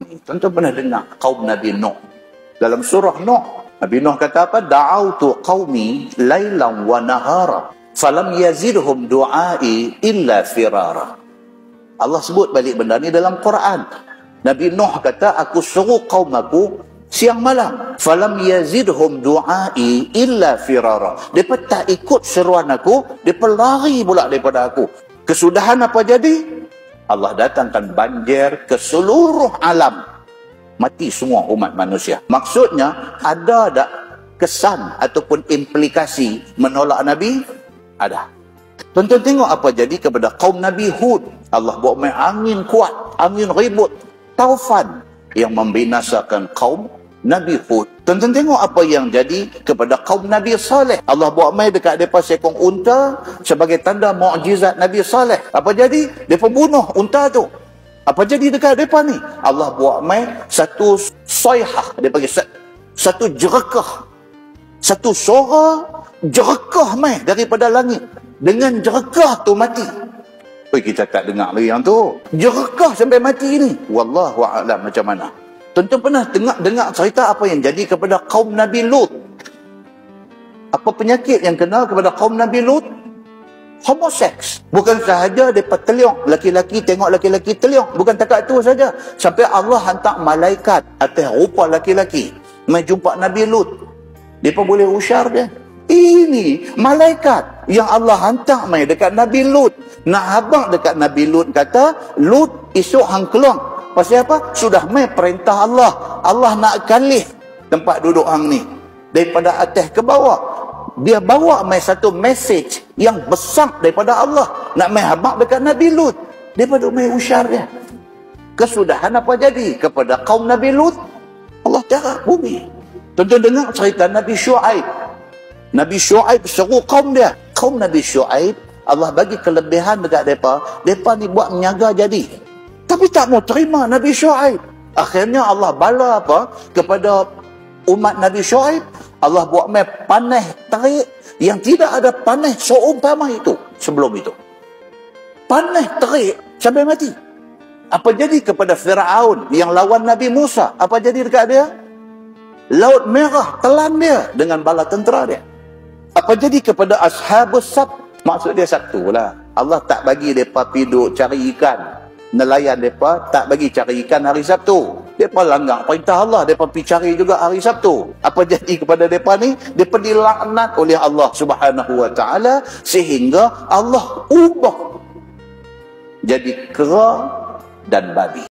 Tuan-tuan pernah dengar kaum Nabi Nuh? Dalam surah Nuh, Nabi Nuh kata apa? Da'autu qaumi lailan wa nahara falam yazidhum du'ai illa firara. Allah sebut balik benda ni dalam Quran. Nabi Nuh kata, aku suruh kaum aku siang malam, falam yazidhum du'ai illa firara. Depa tak ikut seruan aku, depa lari pula daripada aku. Kesudahan apa jadi? Allah datangkan banjir ke seluruh alam. Mati semua umat manusia. Maksudnya, ada tak kesan ataupun implikasi menolak Nabi? Ada. Tuan-tuan tengok apa jadi kepada kaum Nabi Hud. Allah buat main angin kuat, angin ribut, taufan yang membinasakan kaum Nabi Hud. Tuan-tuan tengok apa yang jadi kepada kaum Nabi Saleh. Allah buat main dekat mereka seekor unta sebagai tanda mukjizat Nabi Saleh. Apa jadi? Mereka bunuh unta tu. Apa jadi dekat mereka ni? Allah buat main satu soyhah. Dia panggil satu jerekah. Satu suara jerekah main daripada langit. Dengan jerekah tu mati. Kita tak dengar lagi yang tu. Jerekah sampai mati ni. Wallahu a'lam macam mana. Tuan-tuan pernah dengar cerita apa yang jadi kepada kaum Nabi Lut? Apa penyakit yang kena kepada kaum Nabi Lut? Homoseks. Bukan sahaja mereka teliong, laki-laki tengok laki-laki teliong. Bukan takat tu saja. Sampai Allah hantar malaikat atas rupa laki-laki mai jumpa Nabi Lut. Mereka boleh usyar dia. Ini malaikat yang Allah hantar mai dekat Nabi Lut. Nak habaq dekat Nabi Lut kata, Lut esok hang keluar. Pasal apa? Sudah mai perintah Allah. Allah nak kalih tempat duduk hang ni. Daripada atas ke bawah. Dia bawa mai satu message yang besar daripada Allah. Nak mai habaq dekat Nabi Lut. Daripada mai usyar dia. Kesudahan apa jadi kepada kaum Nabi Lut? Allah tarak bumi. Tuan-tuan dengar cerita Nabi Shu'aib. Nabi Shu'aib seru kaum dia. Kaum Nabi Shu'aib, Allah bagi kelebihan dekat mereka. Mereka ni buat menyaga jadi. Tapi tak mau terima Nabi Shu'aib. Akhirnya Allah bala apa? Kepada umat Nabi Shu'aib. Allah buat main panah terik yang tidak ada panah seumpama itu sebelum itu. Panah terik sampai mati. Apa jadi kepada Firaun yang lawan Nabi Musa? Apa jadi dekat dia? Laut Merah telan dia dengan bala tentera dia. Apa jadi kepada Ashabus Sabt? Maksud dia satu lah. Allah tak bagi mereka pergi cari ikan. Nelayan mereka tak bagi cari ikan hari Sabtu. Mereka langgar perintah Allah. Mereka pergi cari juga hari Sabtu. Apa jadi kepada mereka ni? Mereka dilaknat oleh Allah Subhanahu Wa Taala sehingga Allah ubah jadi kera dan babi.